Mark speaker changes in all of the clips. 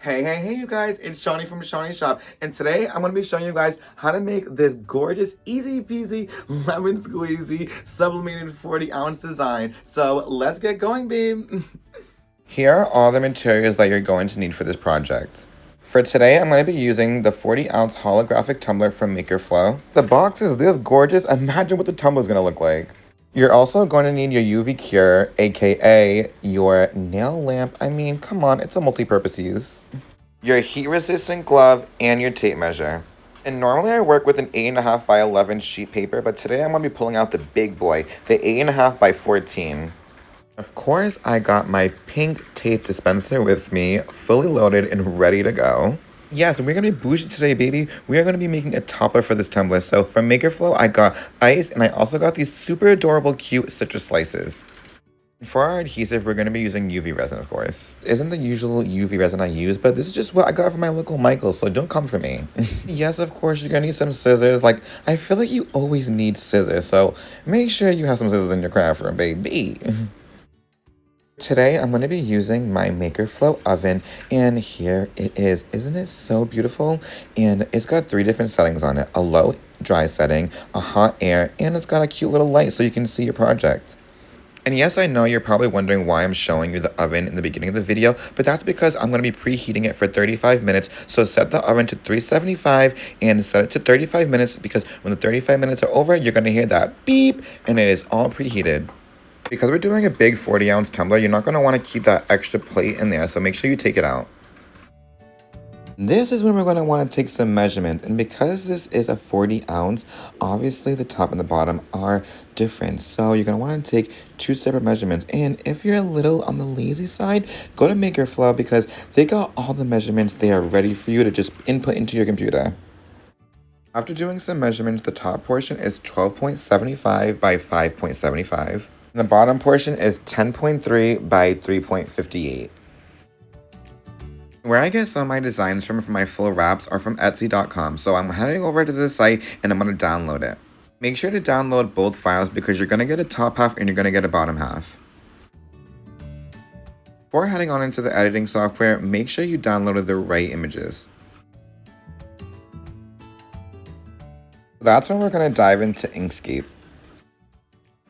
Speaker 1: Hey, you guys, it's Shawnee from Shawnee's Shop, and today I'm going to be showing you guys how to make this gorgeous, easy peasy, lemon squeezy, sublimated 40-ounce design. So let's get going, babe. Here are all the materials that you're going to need for this project. For today, I'm going to be using the 40-ounce holographic tumbler from MakerFlow. The box is this gorgeous. Imagine what the tumbler is going to look like. You're also going to need your UV cure, aka your nail lamp. I mean, come on, it's a multi-purpose use. Your heat-resistant glove and your tape measure. And normally I work with an 8.5 by 11 sheet paper, but today I'm going to be pulling out the big boy, the 8.5 by 14. Of course, I got my pink tape dispenser with me, fully loaded and ready to go. Yes, we're going to be bougie today, baby. We are going to be making a topper for this tumbler. So from MakerFlow, I got ice, and I also got these super adorable, cute citrus slices. For our adhesive, we're going to be using UV resin, of course. Isn't the usual UV resin I use, but this is just what I got from my local Michael's, so don't come for me. Yes, of course, you're going to need some scissors. Like, I feel like you always need scissors, so make sure you have some scissors in your craft room, baby. Today, I'm going to be using my MakerFlow oven, and here it is. Isn't it so beautiful? And it's got 3 different settings on it. A low dry setting, a hot air, and it's got a cute little light so you can see your project. And yes, I know you're probably wondering why I'm showing you the oven in the beginning of the video, but that's because I'm going to be preheating it for 35 minutes. So set the oven to 375 and set it to 35 minutes because when the 35 minutes are over, you're going to hear that beep and it is all preheated. Because we're doing a big 40-ounce tumbler, you're not going to want to keep that extra plate in there, so make sure you take it out. This is when we're going to want to take some measurement, and because this is a 40-ounce, obviously the top and the bottom are different. So you're going to want to take 2 separate measurements, and if you're a little on the lazy side, go to MakerFlow because they got all the measurements there ready for you to just input into your computer. After doing some measurements, the top portion is 12.75 by 5.75. And the bottom portion is 10.3 by 3.58. Where I get some of my designs from my full wraps are from Etsy.com, so I'm heading over to the site and I'm going to download it. Make sure to download both files because you're going to get a top half and you're going to get a bottom half. Before heading on into the editing software, make sure you downloaded the right images. That's when we're going to dive into Inkscape.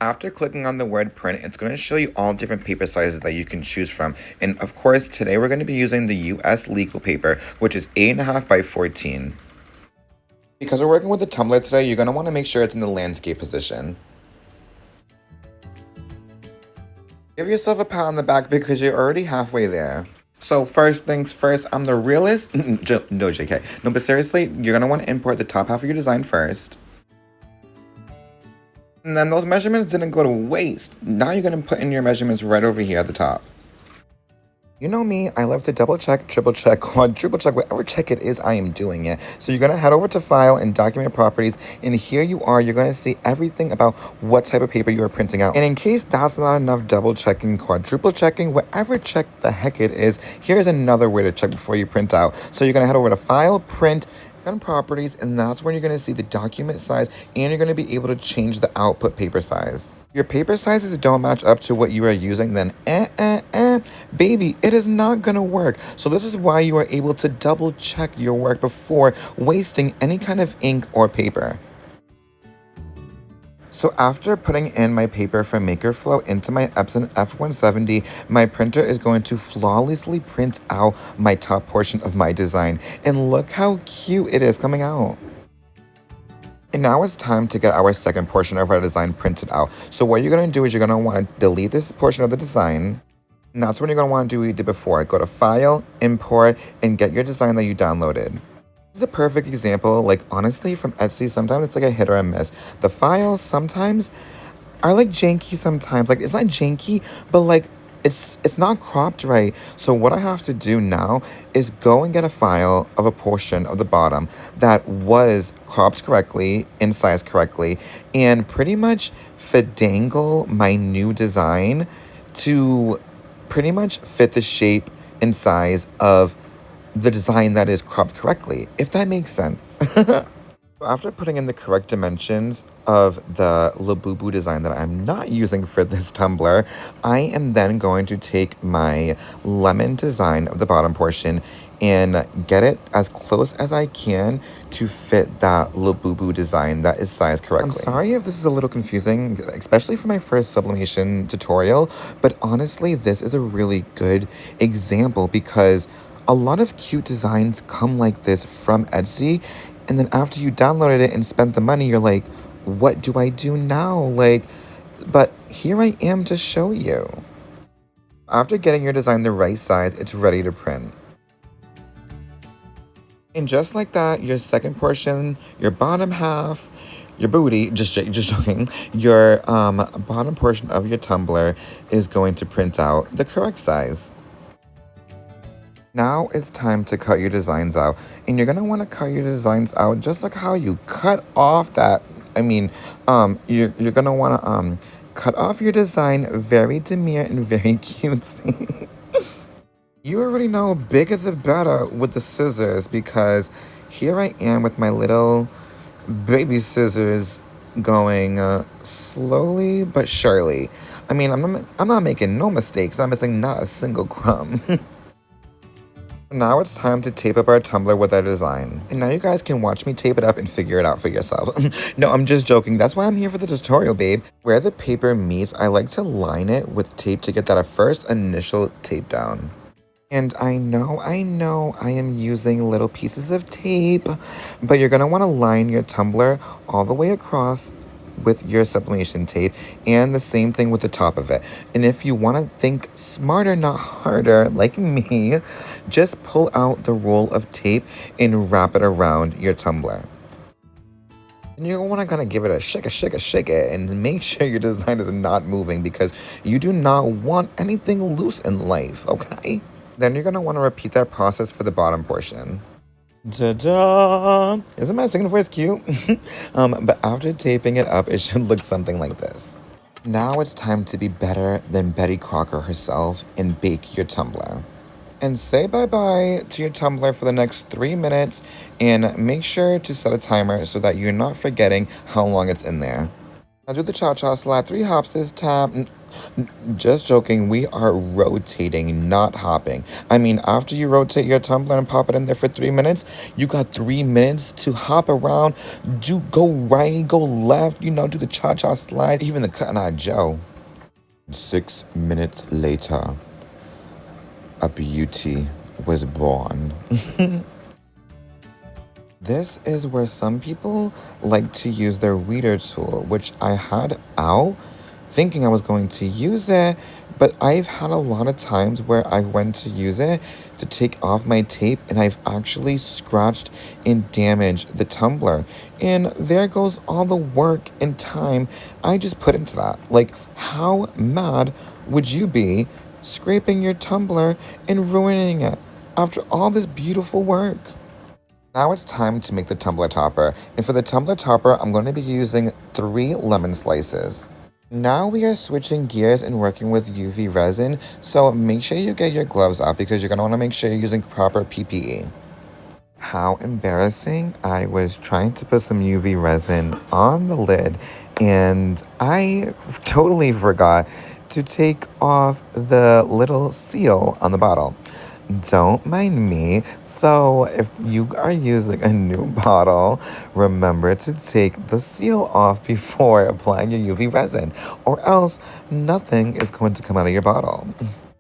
Speaker 1: After clicking on the word print, it's going to show you all different paper sizes that you can choose from. And of course, today we're going to be using the US legal paper, which is 8.5 by 14. Because we're working with the tumbler today, you're going to want to make sure it's in the landscape position. Give yourself a pat on the back because you're already halfway there. So first things first, I'm the realist. No, JK. No, but seriously, you're going to want to import the top half of your design first. And then those measurements didn't go to waste. Now you're going to put in your measurements right over here at the top. You know me, I love to double check, triple check, quadruple check, whatever check it is, I am doing it. So you're going to head over to File and Document Properties, and here you are. You're going to see everything about what type of paper you are printing out. And in case that's not enough double checking, quadruple checking, whatever check the heck it is, here's another way to check before you print out. So you're going to head over to File, Print, and Properties, and that's when you're going to see the document size and you're going to be able to change the output paper size. Your paper sizes don't match up to what you are using, then baby, it is not going to work. So this is why you are able to double check your work before wasting any kind of ink or paper. So after putting in my paper from MakerFlow into my Epson F170, my printer is going to flawlessly print out my top portion of my design. And look how cute it is coming out. And now it's time to get our second portion of our design printed out. So what you're going to do is you're going to want to delete this portion of the design. And that's what you're going to want to do what you did before. Go to File, Import, and get your design that you downloaded. This is a perfect example. Like, honestly, from Etsy, sometimes it's like a hit or a miss. The files sometimes are like janky sometimes. Like, it's not janky, but like it's not cropped right. So what I have to do now is go and get a file of a portion of the bottom that was cropped correctly and sized correctly, and pretty much finagle my new design to pretty much fit the shape and size of the design that is cropped correctly, if that makes sense. After putting in the correct dimensions of the Labubu design that I'm not using for this tumbler, I am then going to take my lemon design of the bottom portion and get it as close as I can to fit that Labubu design that is sized correctly. I'm sorry if this is a little confusing, especially for my first sublimation tutorial, but honestly, this is a really good example because a lot of cute designs come like this from Etsy, and then after you downloaded it and spent the money, you're like, what do I do now? But here I am to show you. After getting your design the right size, it's ready to print. And just like that, your second portion, your bottom half, your booty, just joking, your bottom portion of your tumbler is going to print out the correct size. Now it's time to cut your designs out. And you're going to want to cut your designs out just like how you cut off that. You're going to want to cut off your design very demure and very cutesy. You already know bigger the better with the scissors because here I am with my little baby scissors going slowly but surely. I'm not making no mistakes. I'm missing not a single crumb. Now it's time to tape up our tumbler with our design. And now you guys can watch me tape it up and figure it out for yourself. No, I'm just joking. That's why I'm here for the tutorial, babe. Where the paper meets, I like to line it with tape to get that first initial tape down. And I know I am using little pieces of tape, but you're going to want to line your tumbler all the way across with your sublimation tape, and the same thing with the top of it. And if you want to think smarter, not harder, like me, just pull out the roll of tape and wrap it around your tumbler. And you're going to kind of give it a shake it, and make sure your design is not moving because you do not want anything loose in life, okay? Then you're going to want to repeat that process for the bottom portion. Ta-da! Isn't my second voice cute? But after taping it up, it should look something like this. Now it's time to be better than Betty Crocker herself and bake your tumbler. And say bye-bye to your tumbler for the next 3 minutes and make sure to set a timer so that you're not forgetting how long it's in there. Now do the cha-cha slide, 3 hops this time. Just joking, we are rotating, not hopping. After you rotate your tumbler and pop it in there for 3 minutes, you got 3 minutes to hop around, go right, go left, do the cha-cha slide, even the Cotton Eye Joe. 6 minutes later, a beauty was born. This is where some people like to use their weeder tool, which I had out thinking I was going to use it, but I've had a lot of times where I went to use it to take off my tape and I've actually scratched and damaged the tumbler. And there goes all the work and time I just put into that. Like, how mad would you be scraping your tumbler and ruining it after all this beautiful work? Now it's time to make the tumbler topper. And for the tumbler topper, I'm going to be using 3 lemon slices. Now we are switching gears and working with UV resin, so make sure you get your gloves out because you're going to want to make sure you're using proper PPE. How embarrassing. I was trying to put some UV resin on the lid and I totally forgot to take off the little seal on the bottle. Don't mind me. So if you are using a new bottle, remember to take the seal off before applying your UV resin, or else nothing is going to come out of your bottle.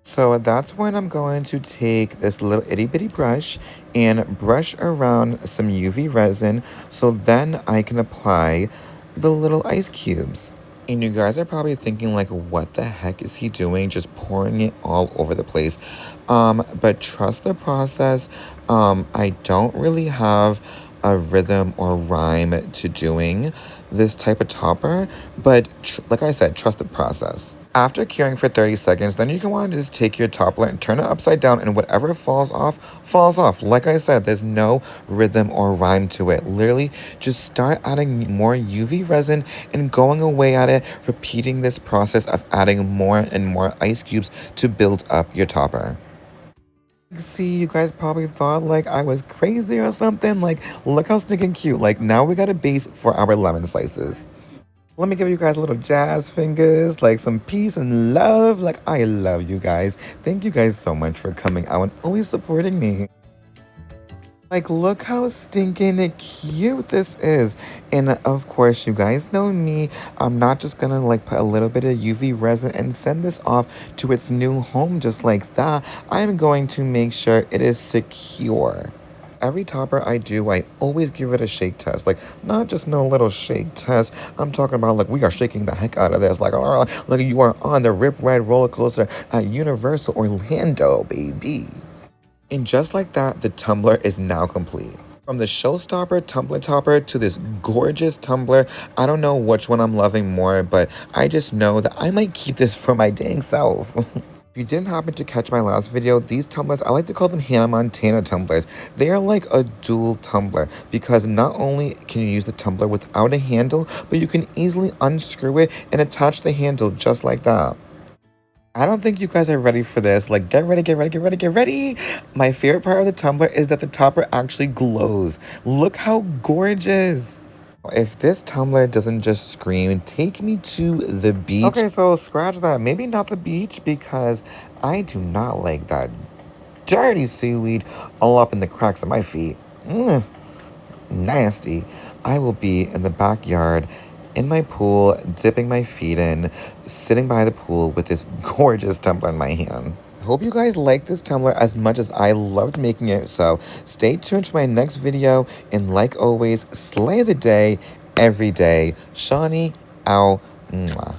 Speaker 1: So that's when I'm going to take this little itty bitty brush and brush around some UV resin so then I can apply the little ice cubes. And you guys are probably thinking like, what the heck is he doing? Just pouring it all over the place. But trust the process. I don't really have a rhythm or rhyme to doing this type of topper, but like I said, trust the process. After curing for 30 seconds, then you can want to just take your toppler and turn it upside down, and whatever falls off, falls off. Like I said, there's no rhythm or rhyme to it. Literally, just start adding more UV resin and going away at it, repeating this process of adding more and more ice cubes to build up your topper. See, you guys probably thought like I was crazy or something. Like, look how stinking cute. Like, now we got a base for our lemon slices. Let me give you guys a little jazz fingers, like some peace and love. Like, I love you guys. Thank you guys so much for coming out and always supporting me. Like, look how stinking cute this is. And of course, you guys know me. I'm not just gonna like put a little bit of UV resin and send this off to its new home just like that. I'm going to make sure it is secure. Every topper I do, I always give it a shake test. Like, not just no little shake test. I'm talking about, like, we are shaking the heck out of this. Like you are on the Rip Ride roller coaster at Universal Orlando, baby. And just like that, the tumbler is now complete. From the showstopper tumbler topper to this gorgeous tumbler, I don't know which one I'm loving more, but I just know that I might keep this for my dang self. If you didn't happen to catch my last video, these tumblers, I like to call them Hannah Montana tumblers. They are like a dual tumbler because not only can you use the tumbler without a handle, but you can easily unscrew it and attach the handle just like that. I don't think you guys are ready for this. Like, get ready, get ready, get ready, get ready. My favorite part of the tumbler is that the topper actually glows. Look how gorgeous. If this tumbler doesn't just scream, take me to the beach. Okay, so scratch that. Maybe not the beach because I do not like that dirty seaweed all up in the cracks of my feet. Nasty. I will be in the backyard in my pool, dipping my feet in, sitting by the pool with this gorgeous tumbler in my hand. Hope you guys like this tumbler as much as I loved making it, so stay tuned for my next video, and like always, slay the day, every day. Shawnee, out, mwah.